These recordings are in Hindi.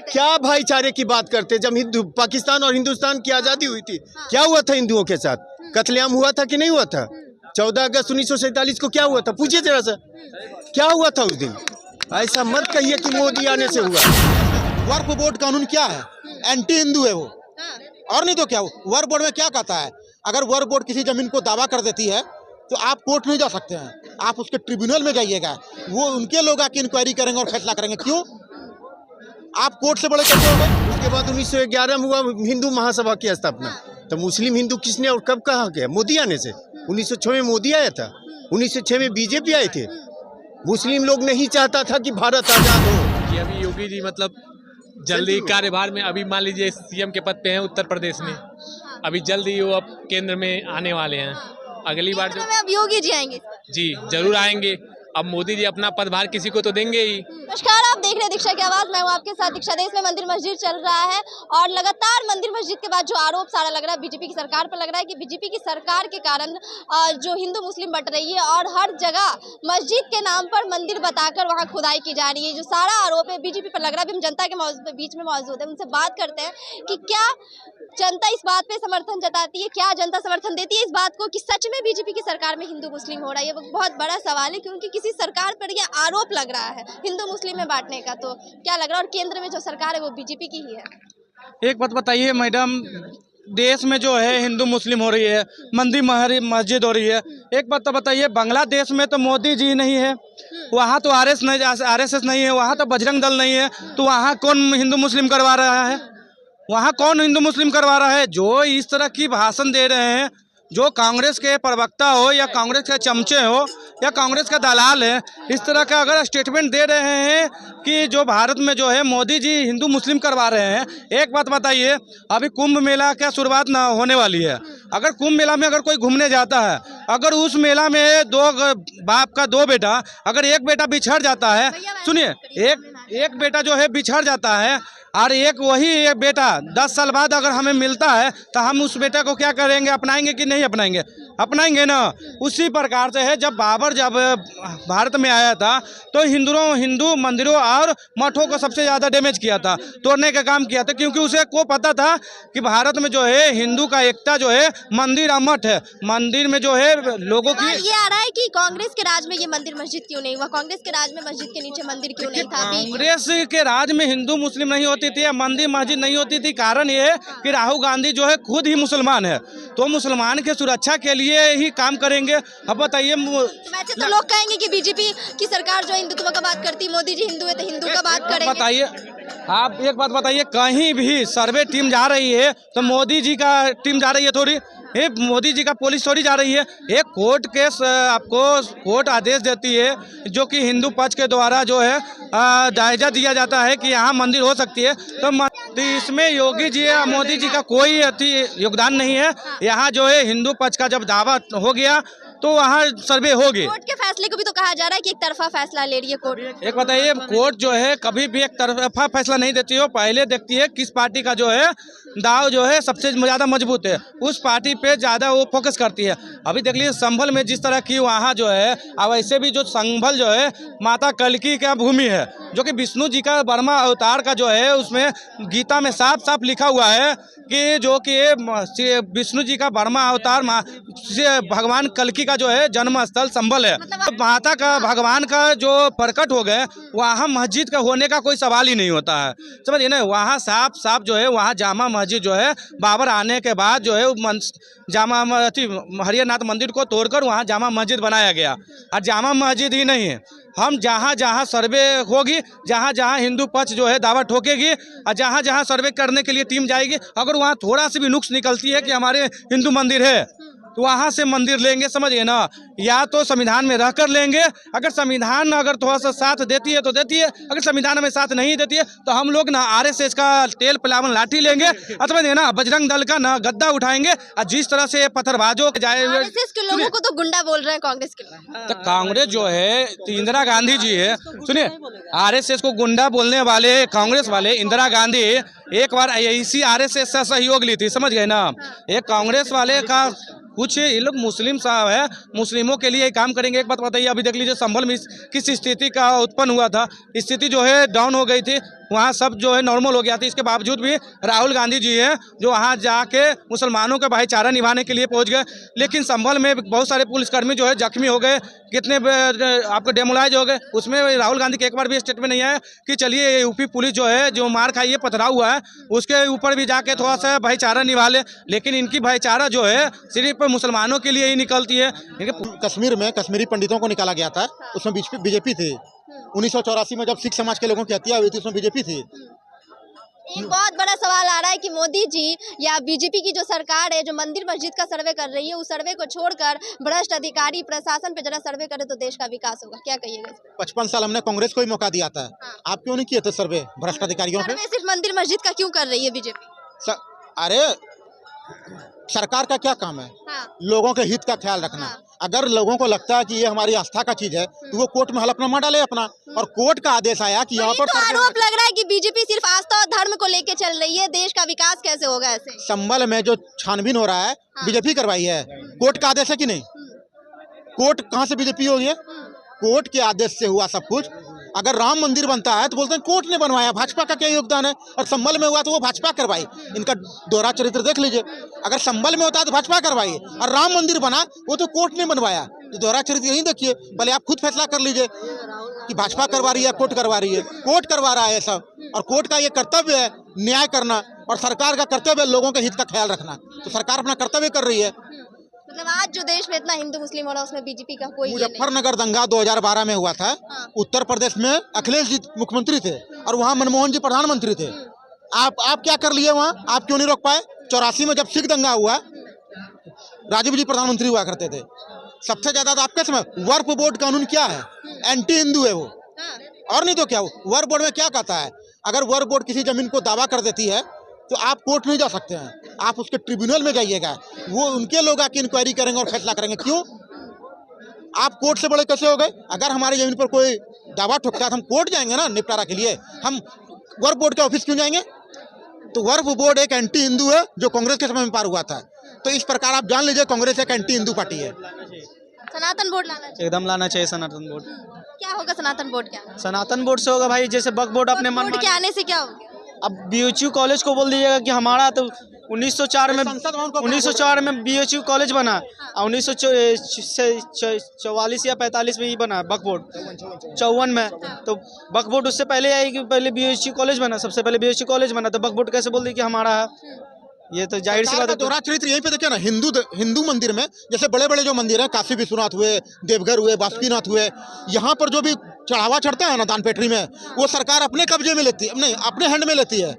क्या भाईचारे की बात करते? जब हिंदू पाकिस्तान और हिंदुस्तान की आज़ादी हुई थी, क्या हुआ था हिंदुओं के साथ? कत्लेआम हुआ था कि नहीं हुआ था? 14 अगस्त 1947 को क्या हुआ था? पूछिए जरा सा, क्या हुआ था उस दिन? ऐसा मत कहिए कि मोदी आने से हुआ। वक्फ बोर्ड कानून क्या है? एंटी हिंदू है वो, और नहीं तो क्या? वक्फ बोर्ड में क्या कहता है? अगर वक्फ बोर्ड किसी जमीन को दावा कर देती है तो आप कोर्ट नहीं जा सकते हैं, आप उसके ट्रिब्यूनल में जाइएगा, वो उनके लोग आके इंक्वायरी करेंगे और फैसला करेंगे। क्यों? आप कोर्ट से बड़े कैसे हो गए? उसके बाद 1911 में हुआ हिंदू महासभा की स्थापना। तो मुस्लिम हिंदू किसने और कब कहा गया? मोदी आने से। 1906 में मोदी आया था, 1906 में बीजेपी आए थे। मुस्लिम लोग नहीं चाहता था कि भारत आजाद हो। कि अभी योगी जी मतलब जल्दी कार्यभार में, अभी मान लीजिए सीएम के पद पे हैं उत्तर प्रदेश में, अभी जल्दी वो अब केंद्र में आने वाले हैं। अगली बार जो अब योगी जी आएंगे। जी जरूर आएंगे। अब मोदी जी अपना पदभार किसी को तो देंगे ही। नमस्कार, आप देख रहे हैं दीक्षा की आवाज, मैं हूं आपके साथ दीक्षा। देश में मंदिर मस्जिद चल रहा है और लगातार मंदिर मस्जिद के बाद जो आरोप सारा लग रहा है बीजेपी की सरकार पर लग रहा है कि बीजेपी की सरकार के कारण जो हिंदू मुस्लिम बट रही है और हर जगह मस्जिद के नाम पर मंदिर बताकर वहां खुदाई की जा रही है। जो सारा आरोप है बीजेपी पर लग रहा है। अभी हम जनता के बीच में मौजूद है, उनसे बात करते हैं कि क्या जनता इस बात पे समर्थन जताती है, क्या जनता समर्थन देती है इस बात को कि सच में बीजेपी की सरकार में हिंदू मुस्लिम हो रहा है। ये बहुत बड़ा सवाल है क्योंकि किसी सरकार पर यह आरोप लग रहा है हिंदू मुस्लिम में बांटने का। तो क्या लग रहा है? और केंद्र में जो सरकार है वो बीजेपी की ही है। एक बात बताइए मैडम, देश में जो है हिंदू मुस्लिम हो रही है, मंदिर मस्जिद हो रही है। एक बात तो बताइए, बांग्लादेश में तो मोदी जी नहीं है, वहाँ तो आरएसएस नहीं है, वहाँ तो बजरंग दल नहीं है, तो वहाँ कौन हिंदू मुस्लिम करवा रहा है? वहाँ कौन हिंदू मुस्लिम करवा रहा है? जो इस तरह की भाषण दे रहे हैं, जो कांग्रेस के प्रवक्ता हो या कांग्रेस के चमचे हो या कांग्रेस का दलाल है, इस तरह का अगर स्टेटमेंट दे रहे हैं कि जो भारत में जो है मोदी जी हिंदू मुस्लिम करवा रहे हैं। एक बात बताइए, अभी कुंभ मेला क्या शुरुआत ना होने वाली है? अगर कुंभ मेला में अगर कोई घूमने जाता है, अगर उस मेला में दो बाप का दो बेटा, अगर एक बेटा बिछड़ जाता है, सुनिए, एक बेटा जो है बिछड़ जाता है और एक बेटा 10 साल बाद अगर हमें मिलता है तो हम उस बेटे को क्या करेंगे? अपनाएंगे कि नहीं अपनाएंगे? अपनाएंगे ना। उसी प्रकार से है, जब बाबर भारत में आया था तो हिंदू मंदिरों और मठों को सबसे ज़्यादा डैमेज किया था, तोड़ने का काम किया था, क्योंकि उसे को पता था कि भारत में जो है हिंदू का एकता जो है मंदिर और मठ है। मंदिर में जो है लोगों की ये आ रहा है कि कांग्रेस के राज में ये मंदिर मस्जिद क्यों नहीं हुआ? कांग्रेस के राज में मस्जिद के नीचे मंदिर क्यों नहीं था? कांग्रेस के राज में हिंदू मुस्लिम नहीं होती थी, मंदिर मस्जिद नहीं होती थी। कारण ये है कि राहुल गांधी जो है खुद ही मुसलमान है, तो मुसलमान के सुरक्षा के लिए ही काम करेंगे। अब बताइए, तो लोग कहेंगे कि बीजेपी की सरकार जो हिंदुत्व का बात करती है, मोदी जी हिंदू है तो हिंदू का बात करेंगे। बताइए, आप एक बात बताइए, कहीं भी सर्वे टीम जा रही है तो मोदी जी का टीम जा रही है थोड़ी, मोदी जी का पुलिस थोड़ी जा रही है। एक कोर्ट केस आपको कोर्ट आदेश देती है जो कि हिंदू पक्ष के द्वारा जो है जायजा दिया जाता है कि यहाँ मंदिर हो सकती है, तो इसमें योगी जी या मोदी जी का कोई योगदान नहीं है। यहाँ जो है हिंदू पक्ष का जब दावा हो गया तो वहाँ सर्वे होगी। कोर्ट के फैसले को भी तो कहा जा रहा है कि एक तरफा फैसला ले रही है कोर्ट। एक बताइए, कोर्ट जो है कभी भी एक तरफा फैसला नहीं देती हो, पहले देखती है किस पार्टी का जो है दाव जो है सबसे ज़्यादा मजबूत है, उस पार्टी पे ज़्यादा वो फोकस करती है। अभी देख लीजिए संभल में जिस तरह की वहाँ जो है, अब वैसे भी जो संभल जो है माता कल्की का भूमि है, जो कि विष्णु जी का बर्मा अवतार का जो है, उसमें गीता में साफ साफ लिखा हुआ है कि जो कि विष्णु जी का बर्मा अवतार भगवान कल्की का जो है जन्म स्थल संभल है। तो माता का भगवान का जो प्रकट हो गए, वहाँ मस्जिद का होने का कोई सवाल ही नहीं होता है, समझिए ना। वहाँ साफ साफ जो है वहाँ जामा मस्जिद जो है बाबर आने के बाद जो है जामा हरिहरनाथ मंदिर को तोड़कर वहाँ जामा मस्जिद बनाया गया। और जामा मस्जिद ही नहीं है, हम जहाँ जहाँ सर्वे होगी, जहाँ जहाँ हिंदू पक्ष जो है दावा ठोकेगी और जहाँ जहाँ सर्वे करने के लिए टीम जाएगी, अगर वहाँ थोड़ा सी भी नुक्स निकलती है कि हमारे हिंदू मंदिर है तो वहाँ से मंदिर लेंगे, समझिए ना। या तो संविधान में रहकर लेंगे, अगर संविधान अगर थोड़ा सा साथ देती है तो देती है, अगर संविधान में साथ नहीं देती है तो हम लोग ना आरएसएस का तेल पिलावन लाठी लेंगे, अथवा ना बजरंग दल का ना गद्दा उठाएंगे। और जिस तरह से पत्थरबाजों जाए, आरएसएस के लोगों को तो गुंडा बोल रहे हैं कांग्रेस के लोग। तो कांग्रेस जो है इंदिरा गांधी जी है, सुनिए, आरएसएस को गुंडा बोलने वाले कांग्रेस वाले इंदिरा गांधी एक बार इसी आरएसएस से सहयोग ली थी, समझ गए ना। एक कांग्रेस वाले का कुछ ये लोग मुस्लिम साहब है, मुस्लिमों के लिए काम करेंगे। एक बात बताइए, अभी देख लीजिए संभल में किस स्थिति का उत्पन्न हुआ था, स्थिति जो है डाउन हो गई थी, वहाँ सब जो है नॉर्मल हो गया था। इसके बावजूद भी राहुल गांधी जी हैं जो वहाँ जाके मुसलमानों का भाईचारा निभाने के लिए पहुँच गए, लेकिन संभल में बहुत सारे पुलिसकर्मी जो है जख्मी हो गए, कितने आपको डेमोलाइज हो गए। उसमें राहुल गांधी के एक बार भी स्टेटमेंट नहीं आया कि चलिए यूपी पुलिस जो है जो मार खाई है, पथराव हुआ है, उसके ऊपर भी जाके थोड़ा सा भाईचारा निभा ले। लेकिन इनकी भाईचारा जो है सिर्फ मुसलमानों के लिए ही निकलती है। कश्मीर में कश्मीरी पंडितों को निकाला गया था, उसमें बीजेपी थी। 1984 में जब सिख समाज के लोगों की हत्या हुई थी, उसमें बीजेपी थी। एक बहुत बड़ा सवाल आ रहा है कि मोदी जी या बीजेपी की जो सरकार है जो मंदिर मस्जिद का सर्वे कर रही है, उस सर्वे को छोड़कर भ्रष्ट अधिकारी प्रशासन पे जरा सर्वे करे तो देश का विकास होगा। क्या कहिएगा? 55 साल हमने कांग्रेस को ही मौका दिया था। आप क्यों नहीं किए थे सर्वे भ्रष्ट अधिकारियों पे? सर्वे सिर्फ मंदिर मस्जिद का क्यों कर रही है बीजेपी? अरे सरकार का क्या काम है? लोगों के हित का ख्याल रखना। अगर लोगों को लगता है कि ये हमारी आस्था का चीज है तो वो कोर्ट में हलफनामा डाले अपना, और कोर्ट का आदेश आया कि यहाँ पर तो आरोप लग रहा है कि बीजेपी सिर्फ आस्था और धर्म को लेके चल रही है, देश का विकास कैसे होगा ऐसे? संभल में जो छानबीन हो रहा है बीजेपी करवाई है, कोर्ट का आदेश है कि नहीं? कोर्ट कहाँ से बीजेपी हो गई? कोर्ट के आदेश से हुआ सब कुछ। अगर राम मंदिर बनता है तो बोलते हैं कोर्ट ने बनवाया, भाजपा का क्या योगदान है? और संभल में हुआ तो वो भाजपा करवाई। इनका दोहरा चरित्र देख लीजिए। अगर संभल में होता है तो भाजपा करवाई, और राम मंदिर बना वो तो कोर्ट ने बनवाया। तो दोहरा चरित्र यही देखिए। पहले आप खुद फैसला कर लीजिए कि भाजपा करवा रही है, कोर्ट करवा रही है। कोर्ट करवा रहा है सब, और कोर्ट का ये कर्तव्य है न्याय करना, और सरकार का कर्तव्य है लोगों के हित का ख्याल रखना। तो सरकार अपना कर्तव्य कर रही है। मतलब आज जो देश में इतना हिंदू मुस्लिम हो रहा है उसमें बीजेपी का कोई मुजफ्फरनगर दंगा 2012 में हुआ था। उत्तर प्रदेश में अखिलेश जी मुख्यमंत्री थे और वहाँ मनमोहन जी प्रधानमंत्री थे। आप क्या कर लिए वहाँ? आप क्यों नहीं रोक पाए? 84 में जब सिख दंगा हुआ, राजीव जी प्रधानमंत्री हुआ करते थे। सबसे ज्यादा तो आपके समय वक्फ बोर्ड कानून क्या है? एंटी हिंदू है वो, और नहीं तो क्या? वक्फ बोर्ड में क्या कहता है? अगर वक्फ बोर्ड किसी जमीन को दावा कर देती है तो आप कोर्ट नहीं जा सकते हैं, आप उसके ट्रिब्यूनल में जाइएगा। वो उनके लोग आके इंक्वायरी करेंगे और फैसला करेंगे। क्यों? आप कोर्ट से बड़े कैसे हो गए? अगर हमारी जमीन पर कोई दावा ठोकता है तो हम कोर्ट जाएंगे ना निपटारा के लिए। हम वक्फ बोर्ड के ऑफिस क्यों जाएंगे? तो वक्फ बोर्ड एक एंटी हिंदू है जो कांग्रेस के समय में पार हुआ था। तो इस प्रकार आप जान लीजिए कांग्रेस एक एंटी हिंदू पार्टी है। सनातन बोर्ड लाना चाहिए। एकदम लाना चाहिए सनातन बोर्ड। क्या होगा सनातन बोर्ड? क्या सनातन बोर्ड से होगा भाई, जैसे वक्फ बोर्ड अपने मन बोर्ड के आने से क्या होगा? अब बीएचयू कॉलेज को बोल दीजिएगा कि हमारा, तो 1904 में बीएचयू कॉलेज बना, और 1944 या 45 में ही बना वक्फ बोर्ड, 54 में। तो वक्फ बोर्ड उससे पहले आई कि पहले बीएचयू कॉलेज बना, सबसे पहले बीएचयू कॉलेज बना, तो वक्फ बोर्ड कैसे बोल दी कि हमारा है? ये तो जाहिर सी बात है। दोहरा चरित्र यहीं पे देखिए ना। हिंदू मंदिर में जैसे बड़े बड़े जो मंदिर हैं, काशी विश्वनाथ हुए, देवघर हुए, बासुकीनाथ हुए, यहाँ पर जो भी चढ़ावा चढ़ता है ना दानपेटी में, वो सरकार अपने कब्जे में लेती है, नहीं अपने हैंड में लेती है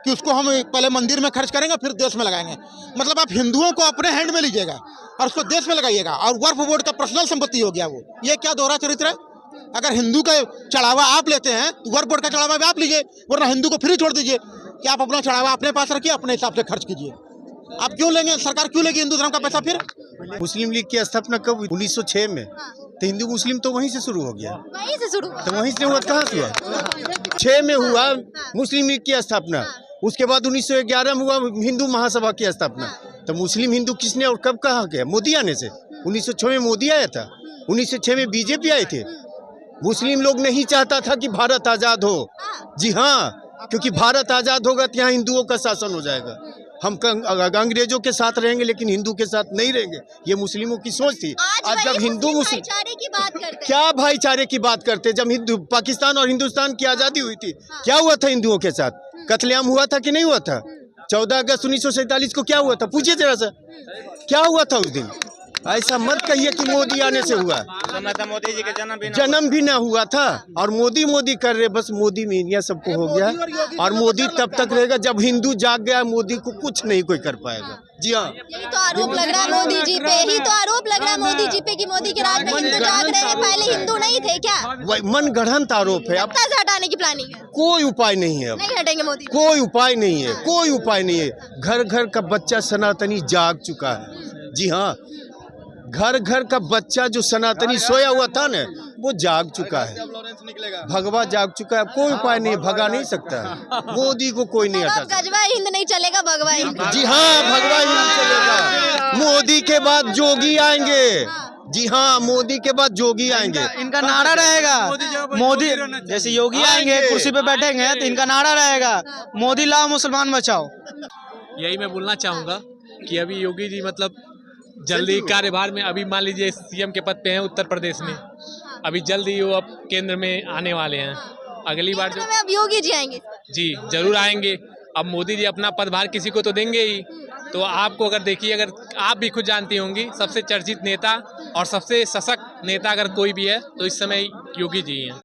कि उसको हम पहले मंदिर में खर्च करेंगे फिर देश में लगाएंगे। मतलब आप हिंदुओं को अपने हैंड में लीजिएगा और उसको देश में लगाइएगा, और वक्फ बोर्ड का पर्सनल संपत्ति हो गया वो। ये क्या दोहरा चरित्र है? अगर हिंदू का चढ़ावा आप लेते हैं तो वक्फ बोर्ड का चढ़ावा भी आप लीजिए, वरना हिंदू को फ्री छोड़ दीजिए कि आप अपना चढ़ावा अपने पास रखिए, अपने हिसाब से खर्च कीजिए। आप क्यों लेंगे? सरकार क्यों लेगी हिंदू धर्म का पैसा? फिर मुस्लिम लीग की स्थापना कब? 1906 में। तो हिंदू मुस्लिम तो वहीं से शुरू हो गया। वहीं से शुरू हुआ। तो वहीं से हुआ, कहाँ से हुआ? 6 में हुआ मुस्लिम लीग की स्थापना। उसके बाद 1911 में हुआ हिंदू महासभा की स्थापना। तो मुस्लिम हिंदू किसने और कब कहा गया? मोदी आने से। 1906 में मोदी आया था, 1906 में बीजेपी आए थे। मुस्लिम लोग नहीं चाहता था कि भारत आजाद हो। जी हाँ, क्योंकि भारत आजाद होगा तो यहाँ हिंदुओं का शासन हो जाएगा। हम अंग्रेजों के साथ रहेंगे लेकिन हिंदू के साथ नहीं रहेंगे, ये मुस्लिमों की सोच थी। आज जब हिंदू मुस्लिम भाईचारे की बात करते हैं, क्या भाईचारे की बात करते? जब हिंदू पाकिस्तान और हिंदुस्तान की आज़ादी हुई थी, क्या हुआ था हिंदुओं के साथ? कत्लेआम हुआ था कि नहीं हुआ था? 14 अगस्त 1947 को क्या हुआ था? पूछिए जरा सा, क्या हुआ था उस दिन? ऐसा मत कहिए कि मोदी आने से हुआ। मोदी जी के जन्म भी ना हुआ था, और मोदी कर रहे, बस मोदी मीडिया सबको हो गया। और मोदी तब तक रहेगा जब हिंदू जाग गया, मोदी को कुछ नहीं कोई कर पाएगा। जी हाँ, यही तो आरोप लग रहा है मोदी जी पे, ही तो आरोप लग रहा है मोदी जी पे कि मोदी के राज में हिंदू जाग रहे हैं, पहले हिंदू नहीं थे क्या? मन गढ़ंत आरोप है। अब कैसे हटाने की प्लानिंग है? कोई उपाय नहीं है, अब नहीं हटेंगे मोदी, कोई उपाय नहीं है, कोई उपाय नहीं है। घर घर का बच्चा सनातनी जाग चुका है। जी हाँ, घर घर का बच्चा जो सनातनी सोया हुआ था ना, वो जाग चुका है। भगवा जाग चुका है, कोई उपाय नहीं, भगा नहीं सकता है। मोदी को कोई नहीं हटा सकता। गजवा हिंद नहीं चलेगा, भगवा हिंद। जी हाँ, भगवा हिंद चलेगा। मोदी के बाद जोगी आएंगे, जी हाँ, मोदी के बाद जोगी आएंगे। इनका नारा रहेगा मोदी, जैसे योगी आएंगे कुर्सी पे बैठेंगे तो इनका नारा रहेगा मोदी लाओ मुसलमान बचाओ। यही मैं बोलना चाहूँगा कि अभी योगी जी मतलब जल्दी कार्यभार में, अभी मान लीजिए सीएम के पद पे हैं उत्तर प्रदेश में, अभी जल्दी वो अब केंद्र में आने वाले हैं। अगली बार जो केंद्र में अब योगी जी आएंगे इस बार। जी जरूर आएंगे। अब मोदी जी अपना पदभार किसी को तो देंगे ही। तो आपको अगर देखिए, अगर आप भी खुद जानती होंगी, सबसे चर्चित नेता और सबसे सशक्त नेता अगर कोई भी है तो इस समय योगी जी हैं।